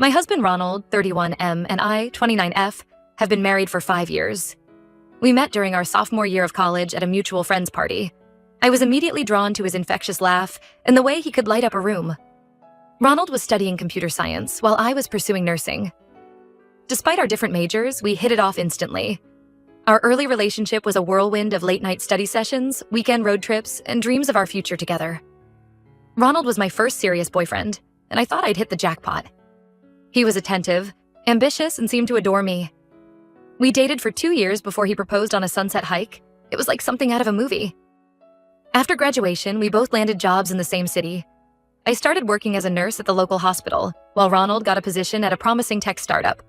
My husband Ronald, 31M, and I, 29F, have been married for 5 years. We met during our sophomore year of college at a mutual friends party. I was immediately drawn to his infectious laugh and the way he could light up a room. Ronald was studying computer science while I was pursuing nursing. Despite our different majors, we hit it off instantly. Our early relationship was a whirlwind of late-night study sessions, weekend road trips, and dreams of our future together. Ronald was my first serious boyfriend, and I thought I'd hit the jackpot. He was attentive, ambitious, and seemed to adore me. We dated for 2 years before he proposed on a sunset hike. It was like something out of a movie. After graduation, we both landed jobs in the same city. I started working as a nurse at the local hospital, while Ronald got a position at a promising tech startup.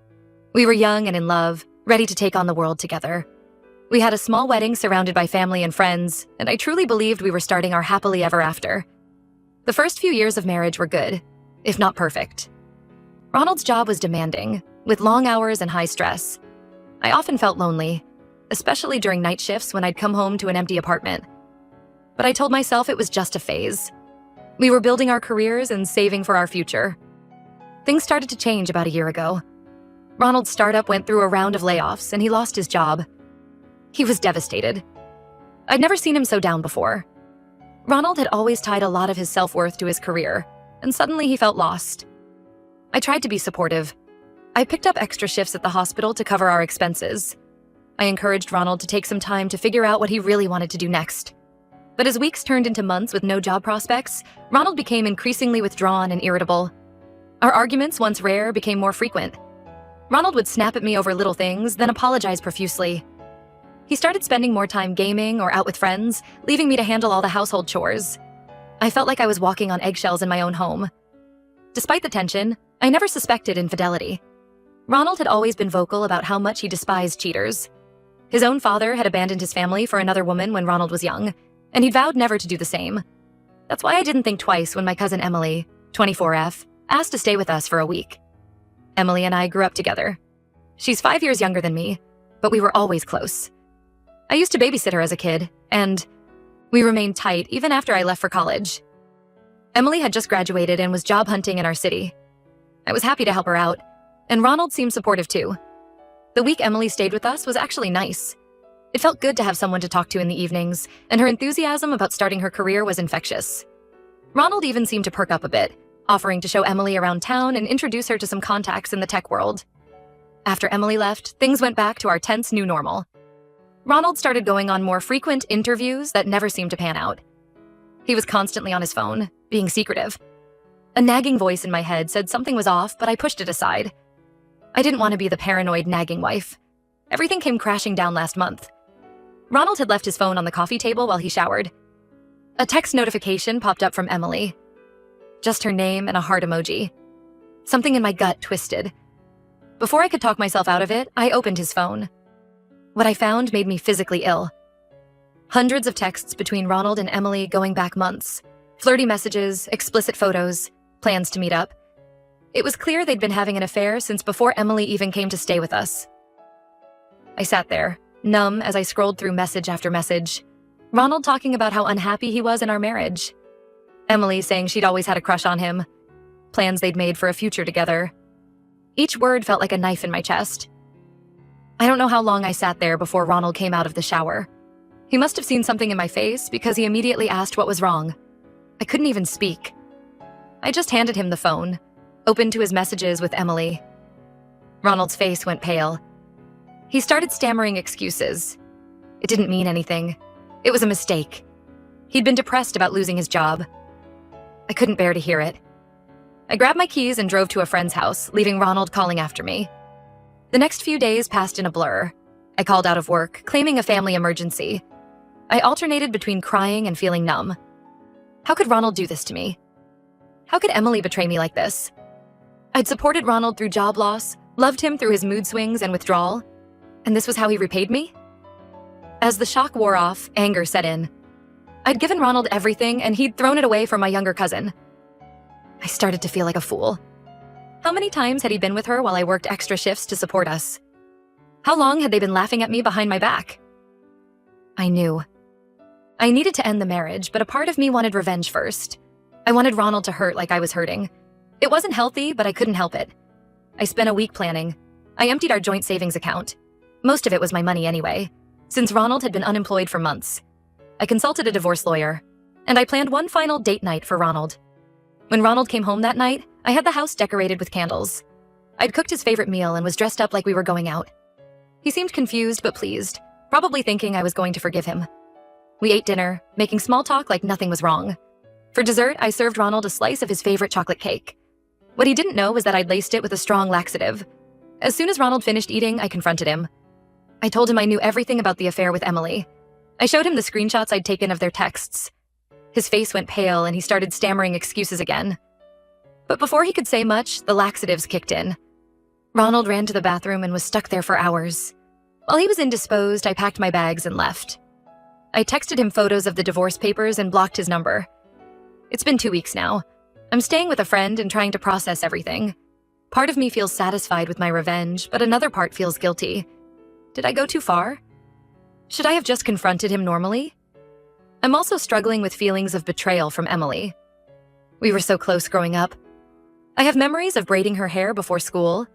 We were young and in love, ready to take on the world together. We had a small wedding surrounded by family and friends, and I truly believed we were starting our happily ever after. The first few years of marriage were good, if not perfect. Ronald's job was demanding, with long hours and high stress. I often felt lonely, especially during night shifts when I'd come home to an empty apartment. But I told myself it was just a phase. We were building our careers and saving for our future. Things started to change about a year ago. Ronald's startup went through a round of layoffs and he lost his job. He was devastated. I'd never seen him so down before. Ronald had always tied a lot of his self-worth to his career, and suddenly he felt lost. I tried to be supportive. I picked up extra shifts at the hospital to cover our expenses. I encouraged Ronald to take some time to figure out what he really wanted to do next. But as weeks turned into months with no job prospects, Ronald became increasingly withdrawn and irritable. Our arguments, once rare, became more frequent. Ronald would snap at me over little things, then apologize profusely. He started spending more time gaming or out with friends, leaving me to handle all the household chores. I felt like I was walking on eggshells in my own home. Despite the tension, I never suspected infidelity. Ronald had always been vocal about how much he despised cheaters. His own father had abandoned his family for another woman when Ronald was young, and he'd vowed never to do the same. That's why I didn't think twice when my cousin Emily, 24F, asked to stay with us for a week. Emily and I grew up together. She's 5 years younger than me, but we were always close. I used to babysit her as a kid, and we remained tight even after I left for college. Emily had just graduated and was job hunting in our city. I was happy to help her out, and Ronald seemed supportive too. The week Emily stayed with us was actually nice. It felt good to have someone to talk to in the evenings, and her enthusiasm about starting her career was infectious. Ronald even seemed to perk up a bit, offering to show Emily around town and introduce her to some contacts in the tech world. After Emily left, things went back to our tense new normal. Ronald started going on more frequent interviews that never seemed to pan out. He was constantly on his phone, being secretive. A nagging voice in my head said something was off, but I pushed it aside. I didn't want to be the paranoid, nagging wife. Everything came crashing down last month. Ronald had left his phone on the coffee table while he showered. A text notification popped up from Emily. Just her name and a heart emoji. Something in my gut twisted. Before I could talk myself out of it, I opened his phone. What I found made me physically ill. Hundreds of texts between Ronald and Emily going back months. Flirty messages, explicit photos, plans to meet up. It was clear they'd been having an affair since before Emily even came to stay with us. I sat there, numb as I scrolled through message after message. Ronald talking about how unhappy he was in our marriage. Emily saying she'd always had a crush on him. Plans they'd made for a future together. Each word felt like a knife in my chest. I don't know how long I sat there before Ronald came out of the shower. He must have seen something in my face because he immediately asked what was wrong. I couldn't even speak. I just handed him the phone, opened to his messages with Emily. Ronald's face went pale. He started stammering excuses. It didn't mean anything. It was a mistake. He'd been depressed about losing his job. I couldn't bear to hear it. I grabbed my keys and drove to a friend's house, leaving Ronald calling after me. The next few days passed in a blur. I called out of work, claiming a family emergency. I alternated between crying and feeling numb. How could Ronald do this to me? How could Emily betray me like this? I'd supported Ronald through job loss, loved him through his mood swings and withdrawal, and this was how he repaid me? As the shock wore off, anger set in. I'd given Ronald everything, and he'd thrown it away for my younger cousin. I started to feel like a fool. How many times had he been with her while I worked extra shifts to support us? How long had they been laughing at me behind my back? I knew. I needed to end the marriage, but a part of me wanted revenge first. I wanted Ronald to hurt like I was hurting. It wasn't healthy, but I couldn't help it. I spent a week planning. I emptied our joint savings account. Most of it was my money anyway, since Ronald had been unemployed for months. I consulted a divorce lawyer, and I planned one final date night for Ronald. When Ronald came home that night, I had the house decorated with candles. I'd cooked his favorite meal and was dressed up like we were going out. He seemed confused but pleased, probably thinking I was going to forgive him. We ate dinner, making small talk like nothing was wrong. For dessert, I served Ronald a slice of his favorite chocolate cake. What he didn't know was that I'd laced it with a strong laxative. As soon as Ronald finished eating, I confronted him. I told him I knew everything about the affair with Emily. I showed him the screenshots I'd taken of their texts. His face went pale and he started stammering excuses again. But before he could say much, the laxatives kicked in. Ronald ran to the bathroom and was stuck there for hours. While he was indisposed, I packed my bags and left. I texted him photos of the divorce papers and blocked his number. It's been 2 weeks now. I'm staying with a friend and trying to process everything. Part of me feels satisfied with my revenge, but another part feels guilty. Did I go too far? Should I have just confronted him normally? I'm also struggling with feelings of betrayal from Emily. We were so close growing up. I have memories of braiding her hair before school,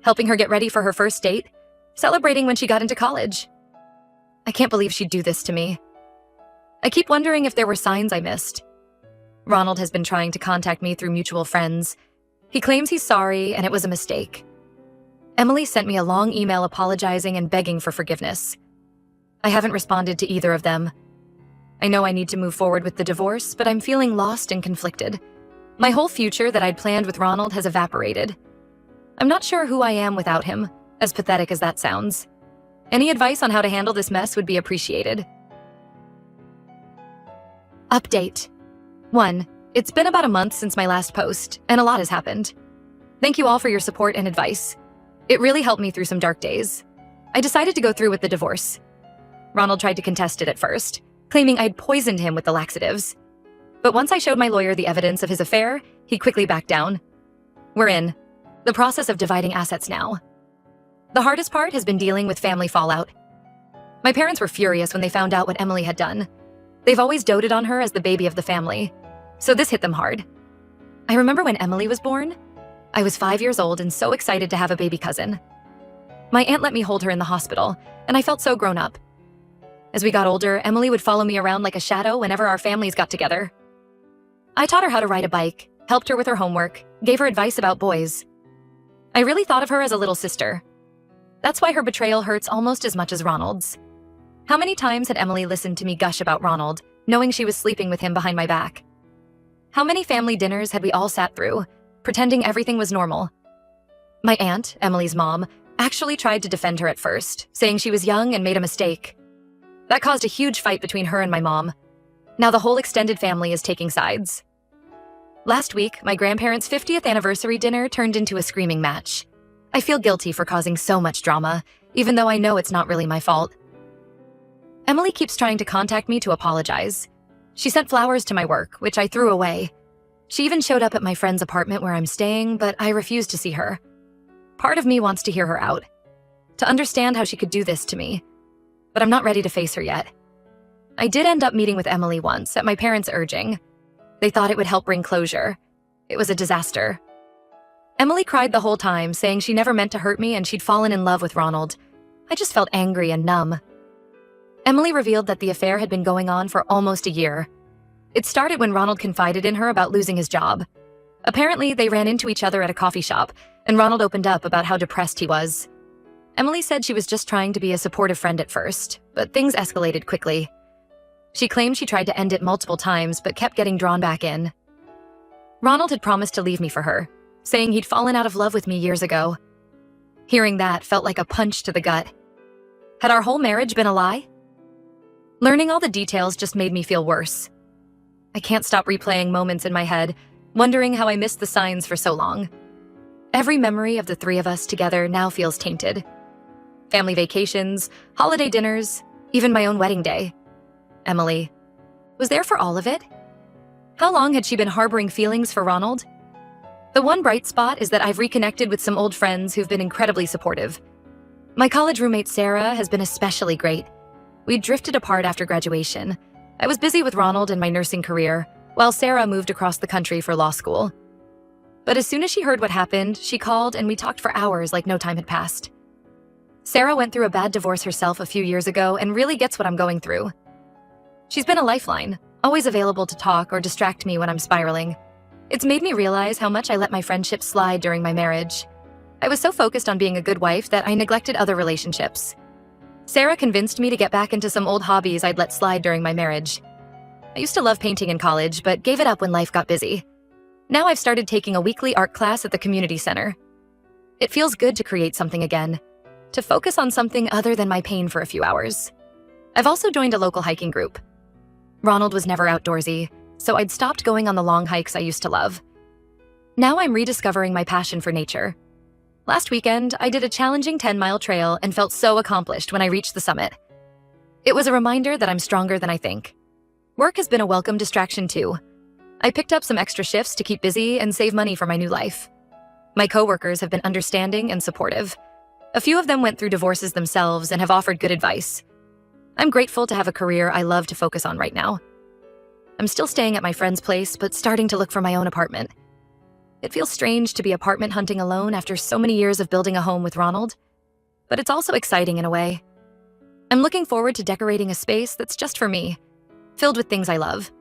helping her get ready for her first date, celebrating when she got into college. I can't believe she'd do this to me. I keep wondering if there were signs I missed. Ronald has been trying to contact me through mutual friends. He claims he's sorry and it was a mistake. Emily sent me a long email apologizing and begging for forgiveness. I haven't responded to either of them. I know I need to move forward with the divorce, but I'm feeling lost and conflicted. My whole future that I'd planned with Ronald has evaporated. I'm not sure who I am without him, as pathetic as that sounds. Any advice on how to handle this mess would be appreciated. Update. 1. It's been about a month since my last post, and a lot has happened. Thank you all for your support and advice. It really helped me through some dark days. I decided to go through with the divorce. Ronald tried to contest it at first, claiming I'd poisoned him with the laxatives. But once I showed my lawyer the evidence of his affair, he quickly backed down. We're in the process of dividing assets now. The hardest part has been dealing with family fallout. My parents were furious when they found out what Emily had done. They've always doted on her as the baby of the family, so this hit them hard. I remember when Emily was born. I was 5 years old and so excited to have a baby cousin. My aunt let me hold her in the hospital, and I felt so grown up. As we got older, Emily would follow me around like a shadow whenever our families got together. I taught her how to ride a bike, helped her with her homework, gave her advice about boys. I really thought of her as a little sister. That's why her betrayal hurts almost as much as Ronald's. How many times had Emily listened to me gush about Ronald, knowing she was sleeping with him behind my back? How many family dinners had we all sat through, pretending everything was normal? My aunt, Emily's mom, actually tried to defend her at first, saying she was young and made a mistake. That caused a huge fight between her and my mom. Now the whole extended family is taking sides. Last week, my grandparents' 50th anniversary dinner turned into a screaming match. I feel guilty for causing so much drama, even though I know it's not really my fault. Emily keeps trying to contact me to apologize. She sent flowers to my work, which I threw away. She even showed up at my friend's apartment where I'm staying, but I refused to see her. Part of me wants to hear her out, to understand how she could do this to me. But I'm not ready to face her yet. I did end up meeting with Emily once, at my parents' urging. They thought it would help bring closure. It was a disaster. Emily cried the whole time, saying she never meant to hurt me and she'd fallen in love with Ronald. I just felt angry and numb. Emily revealed that the affair had been going on for almost a year. It started when Ronald confided in her about losing his job. Apparently, they ran into each other at a coffee shop, and Ronald opened up about how depressed he was. Emily said she was just trying to be a supportive friend at first, but things escalated quickly. She claimed she tried to end it multiple times, but kept getting drawn back in. Ronald had promised to leave me for her, saying he'd fallen out of love with me years ago. Hearing that felt like a punch to the gut. Had our whole marriage been a lie? Learning all the details just made me feel worse. I can't stop replaying moments in my head, wondering how I missed the signs for so long. Every memory of the three of us together now feels tainted. Family vacations, holiday dinners, even my own wedding day. Emily was there for all of it? How long had she been harboring feelings for Ronald? The one bright spot is that I've reconnected with some old friends who've been incredibly supportive. My college roommate Sarah has been especially great. We drifted apart after graduation. I was busy with Ronald and my nursing career, while Sarah moved across the country for law school. But as soon as she heard what happened, she called and we talked for hours like no time had passed. Sarah went through a bad divorce herself a few years ago and really gets what I'm going through. She's been a lifeline, always available to talk or distract me when I'm spiraling. It's made me realize how much I let my friendships slide during my marriage. I was so focused on being a good wife that I neglected other relationships. Sarah convinced me to get back into some old hobbies I'd let slide during my marriage. I used to love painting in college, but gave it up when life got busy. Now I've started taking a weekly art class at the community center. It feels good to create something again, to focus on something other than my pain for a few hours. I've also joined a local hiking group. Ronald was never outdoorsy, so I'd stopped going on the long hikes I used to love. Now I'm rediscovering my passion for nature. Last weekend, I did a challenging 10-mile trail and felt so accomplished when I reached the summit. It was a reminder that I'm stronger than I think. Work has been a welcome distraction too. I picked up some extra shifts to keep busy and save money for my new life. My coworkers have been understanding and supportive. A few of them went through divorces themselves and have offered good advice. I'm grateful to have a career I love to focus on right now. I'm still staying at my friend's place, but starting to look for my own apartment. It feels strange to be apartment hunting alone after so many years of building a home with Ronald, but it's also exciting in a way. I'm looking forward to decorating a space that's just for me, filled with things I love.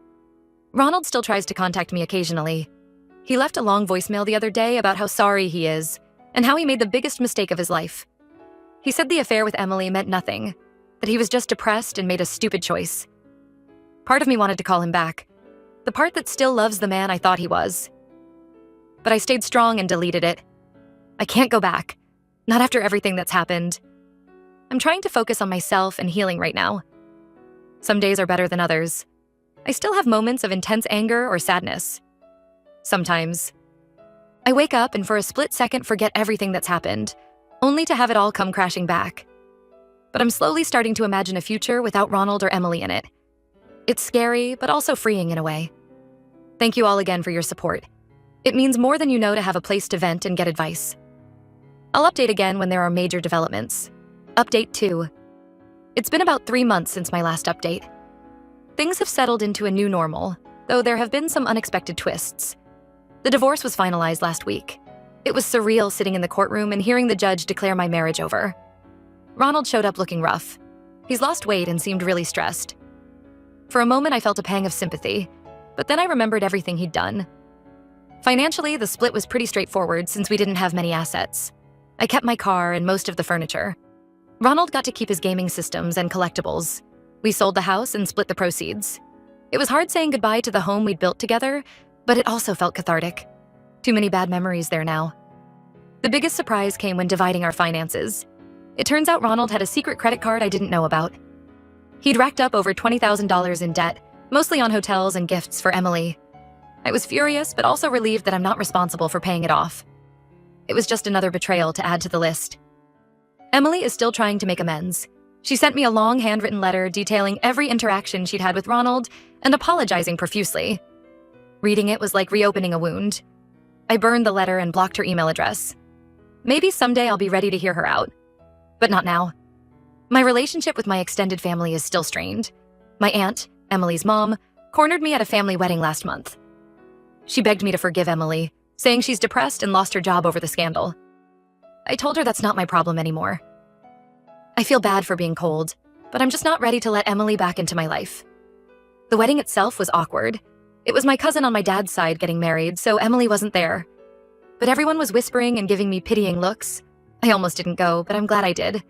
Ronald still tries to contact me occasionally. He left a long voicemail the other day about how sorry he is and how he made the biggest mistake of his life. He said the affair with Emily meant nothing, that he was just depressed and made a stupid choice. Part of me wanted to call him back, the part that still loves the man I thought he was. But I stayed strong and deleted it. I can't go back, not after everything that's happened. I'm trying to focus on myself and healing right now. Some days are better than others. I still have moments of intense anger or sadness. Sometimes. I wake up and for a split second forget everything that's happened, only to have it all come crashing back. But I'm slowly starting to imagine a future without Ronald or Emily in it. It's scary, but also freeing in a way. Thank you all again for your support. It means more than you know to have a place to vent and get advice. I'll update again when there are major developments. Update 2. It's been about 3 months since my last update. Things have settled into a new normal, though there have been some unexpected twists. The divorce was finalized last week. It was surreal sitting in the courtroom and hearing the judge declare my marriage over. Ronald showed up looking rough. He's lost weight and seemed really stressed. For a moment, I felt a pang of sympathy, but then I remembered everything he'd done. Financially, the split was pretty straightforward since we didn't have many assets. I kept my car and most of the furniture. Ronald got to keep his gaming systems and collectibles. We sold the house and split the proceeds. It was hard saying goodbye to the home we'd built together, but it also felt cathartic. Too many bad memories there now. The biggest surprise came when dividing our finances. It turns out Ronald had a secret credit card I didn't know about. He'd racked up over $20,000 in debt, mostly on hotels and gifts for Emily. I was furious, but also relieved that I'm not responsible for paying it off. It was just another betrayal to add to the list. Emily is still trying to make amends. She sent me a long handwritten letter detailing every interaction she'd had with Ronald and apologizing profusely. Reading it was like reopening a wound. I burned the letter and blocked her email address. Maybe someday I'll be ready to hear her out, but not now. My relationship with my extended family is still strained. My aunt, Emily's mom, cornered me at a family wedding last month. She begged me to forgive Emily, saying she's depressed and lost her job over the scandal. I told her that's not my problem anymore. I feel bad for being cold, but I'm just not ready to let Emily back into my life. The wedding itself was awkward. It was my cousin on my dad's side getting married, so Emily wasn't there. But everyone was whispering and giving me pitying looks. I almost didn't go, but I'm glad I did.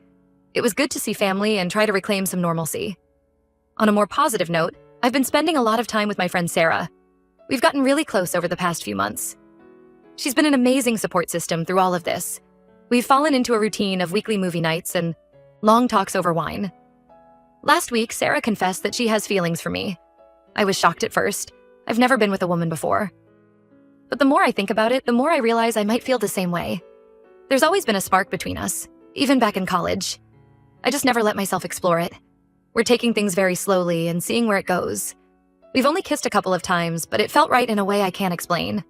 It was good to see family and try to reclaim some normalcy. On a more positive note, I've been spending a lot of time with my friend Sarah. We've gotten really close over the past few months. She's been an amazing support system through all of this. We've fallen into a routine of weekly movie nights and long talks over wine. Last week, Sarah confessed that she has feelings for me. I was shocked at first. I've never been with a woman before. But the more I think about it, the more I realize I might feel the same way. There's always been a spark between us, even back in college. I just never let myself explore it. We're taking things very slowly and seeing where it goes. We've only kissed a couple of times, but it felt right in a way I can't explain.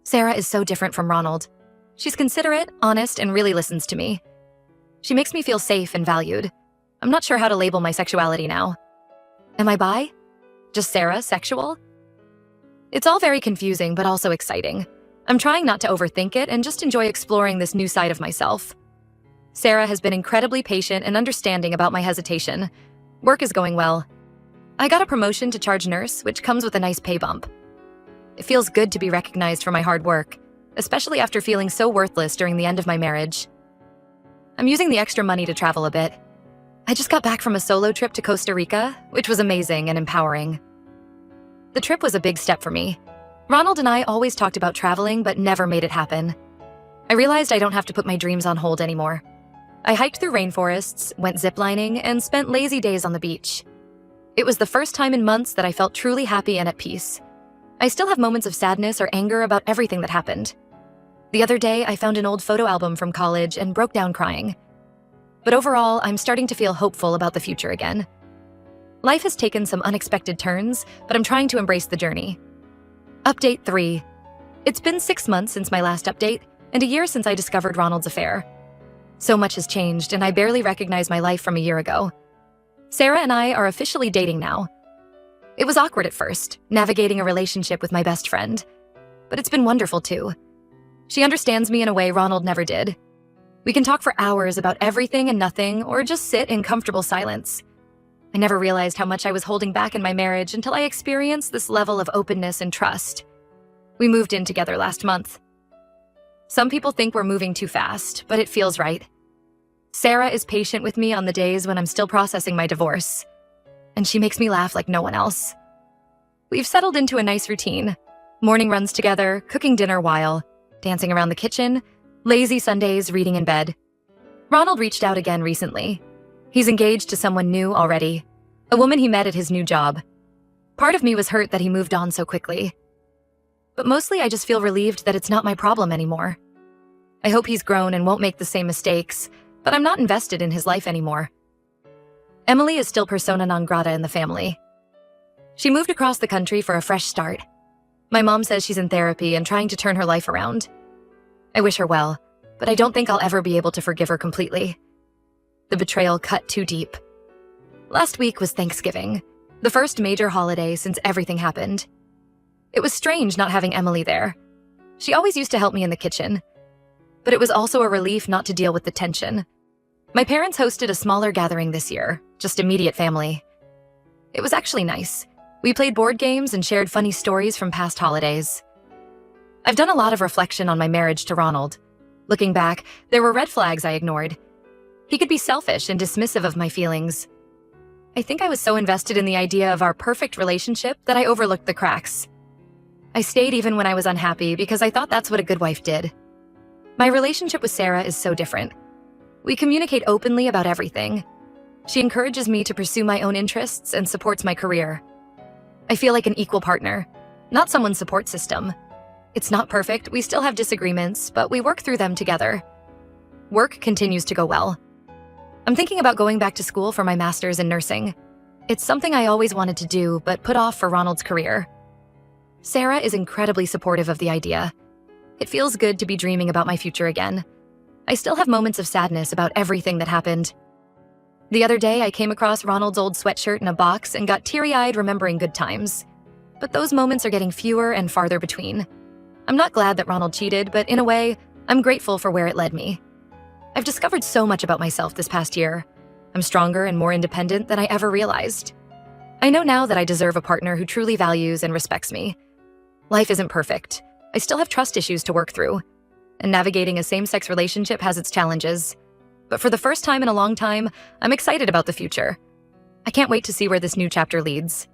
Sarah is so different from Ronald. She's considerate, honest, and really listens to me. She makes me feel safe and valued. I'm not sure how to label my sexuality now. Am I bi? Just Sarah, sexual? It's all very confusing, but also exciting. I'm trying not to overthink it and just enjoy exploring this new side of myself. Sarah has been incredibly patient and understanding about my hesitation. Work is going well. I got a promotion to charge nurse, which comes with a nice pay bump. It feels good to be recognized for my hard work, especially after feeling so worthless during the end of my marriage. I'm using the extra money to travel a bit. I just got back from a solo trip to Costa Rica, which was amazing and empowering. The trip was a big step for me. Ronald and I always talked about traveling, but never made it happen. I realized I don't have to put my dreams on hold anymore. I hiked through rainforests, went ziplining, and spent lazy days on the beach. It was the first time in months that I felt truly happy and at peace. I still have moments of sadness or anger about everything that happened. The other day, I found an old photo album from college and broke down crying. But overall, I'm starting to feel hopeful about the future again. Life has taken some unexpected turns, but I'm trying to embrace the journey. Update 3. It's been 6 months since my last update, and a year since I discovered Ronald's affair. So much has changed, and I barely recognize my life from a year ago. Sarah and I are officially dating now. It was awkward at first, navigating a relationship with my best friend. But it's been wonderful too. She understands me in a way Ronald never did. We can talk for hours about everything and nothing, or just sit in comfortable silence. I never realized how much I was holding back in my marriage until I experienced this level of openness and trust. We moved in together last month. Some people think we're moving too fast, but it feels right. Sarah is patient with me on the days when I'm still processing my divorce, and she makes me laugh like no one else. We've settled into a nice routine. Morning runs together, cooking dinner while dancing around the kitchen, lazy Sundays reading in bed. Ronald reached out again recently. He's engaged to someone new already, a woman he met at his new job. Part of me was hurt that he moved on so quickly. But mostly I just feel relieved that it's not my problem anymore. I hope he's grown and won't make the same mistakes, but I'm not invested in his life anymore. Emily is still persona non grata in the family. She moved across the country for a fresh start. My mom says she's in therapy and trying to turn her life around. I wish her well, but I don't think I'll ever be able to forgive her completely. The betrayal cut too deep. Last week was Thanksgiving, the first major holiday since everything happened. It was strange not having Emily there. She always used to help me in the kitchen. But it was also a relief not to deal with the tension. My parents hosted a smaller gathering this year, just immediate family. It was actually nice. We played board games and shared funny stories from past holidays. I've done a lot of reflection on my marriage to Ronald. Looking back, there were red flags I ignored. He could be selfish and dismissive of my feelings. I think I was so invested in the idea of our perfect relationship that I overlooked the cracks. I stayed even when I was unhappy because I thought that's what a good wife did. My relationship with Sarah is so different. We communicate openly about everything. She encourages me to pursue my own interests and supports my career. I feel like an equal partner, not someone's support system. It's not perfect, we still have disagreements, but we work through them together. Work continues to go well. I'm thinking about going back to school for my master's in nursing. It's something I always wanted to do, but put off for Ronald's career. Sarah is incredibly supportive of the idea. It feels good to be dreaming about my future again. I still have moments of sadness about everything that happened. The other day, I came across Ronald's old sweatshirt in a box and got teary-eyed remembering good times. But those moments are getting fewer and farther between. I'm not glad that Ronald cheated, but in a way, I'm grateful for where it led me. I've discovered so much about myself this past year. I'm stronger and more independent than I ever realized. I know now that I deserve a partner who truly values and respects me. Life isn't perfect. I still have trust issues to work through. And navigating a same-sex relationship has its challenges. But for the first time in a long time, I'm excited about the future. I can't wait to see where this new chapter leads.